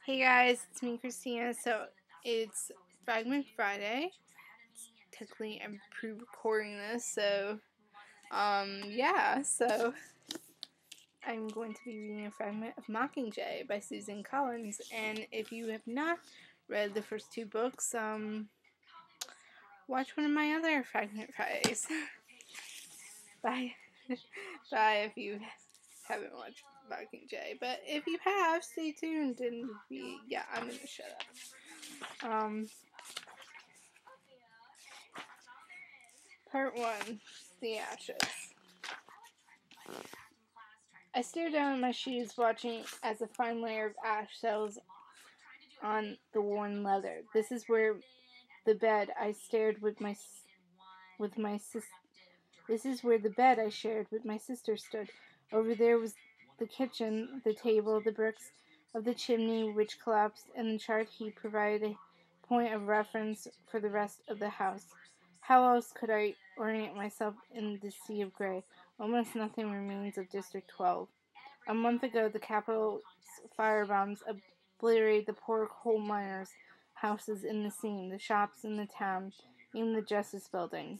Hey guys, it's me, Christina. So it's Fragment Friday. Technically, I'm pre-recording this, so yeah. So I'm going to be reading a fragment of Mockingjay by Susan Collins. And if you have not read the first two books, watch one of my other Fragment Fridays. Bye. Bye if you haven't watched Mockingjay. But if you have, stay tuned and yeah, I'm gonna shut up. Part 1. The Ashes. I stared down at my shoes, watching as a fine layer of ash settles on the worn leather. This is where the bed I shared with my sister stood. Over there was the kitchen, the table, the bricks of the chimney which collapsed, and the charred heap provided a point of reference for the rest of the house. How else could I orient myself in the sea of gray? Almost nothing remains of District 12. A month ago, the capital's firebombs obliterated the poor coal miners' houses in the scene, the shops in the town, even the Justice Building.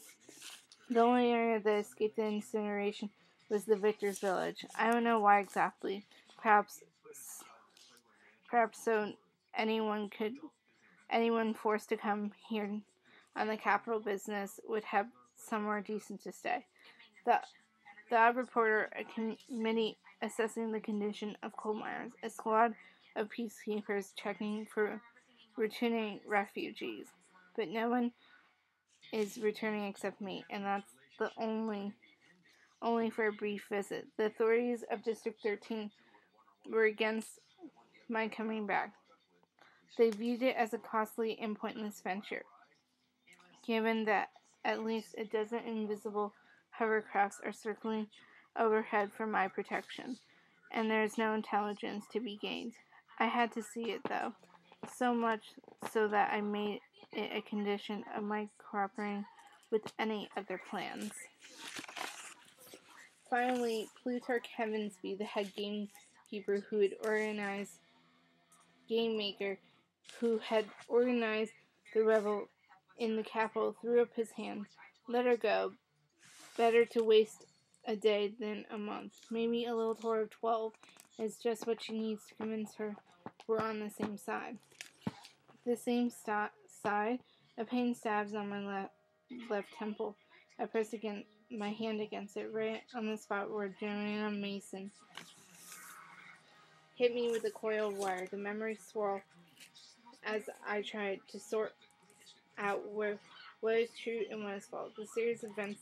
The only area that escaped the incineration was the victors' village. I don't know why exactly. Perhaps so anyone forced to come here on the capital business would have somewhere decent to stay. The odd reporter, a committee assessing the condition of coal miners, a squad of peacekeepers checking for returning refugees. But no one is returning except me, and that's the only for a brief visit. The authorities of District 13 were against my coming back. They viewed it as a costly and pointless venture, given that at least a dozen invisible hovercrafts are circling overhead for my protection, and there is no intelligence to be gained. I had to see it, though, so much so that I made it a condition of my cooperating with any of their plans. Finally, Plutarch Heavensby, the head gamekeeper game maker who had organized the revel in the capital, threw up his hands. Let her go. Better to waste a day than a month. Maybe a little tour of 12 is just what she needs to convince her we're on the same side. The same side? A pain stabs on my left temple. I press my hand against it, right on the spot where Joanna Mason hit me with a coil of wire. The memories swirl as I tried to sort out what is true and what is false. The series of events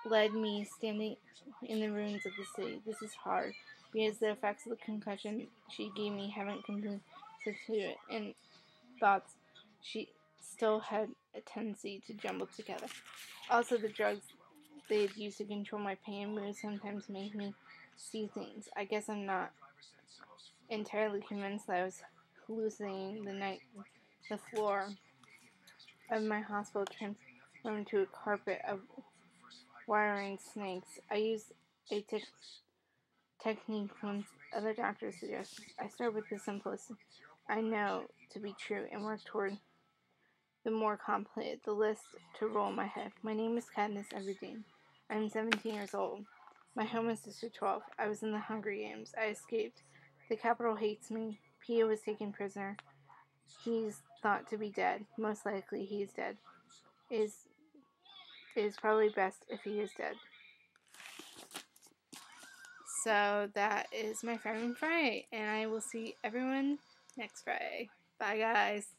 led me standing in the ruins of the city. This is hard, because the effects of the concussion she gave me haven't completely substituted, and thoughts she still had a tendency to jumble together. Also, the drugs they had used to control my pain would sometimes make me see things. I guess I'm not entirely convinced that I was hallucinating the night the floor of my hospital transformed into a carpet of wiring snakes. I used a technique once other doctors suggested. I start with the simplest I know to be true and work toward the more complicated, the list to roll in my head. My name is Katniss Everdeen. I'm 17 years old. My home is District 12. I was in the Hunger Games. I escaped. The capital hates me. Pia was taken prisoner. He's thought to be dead. Most likely he is dead. It is probably best if he is dead. So that is my Fragment Friday, and I will see everyone next Friday. Bye, guys.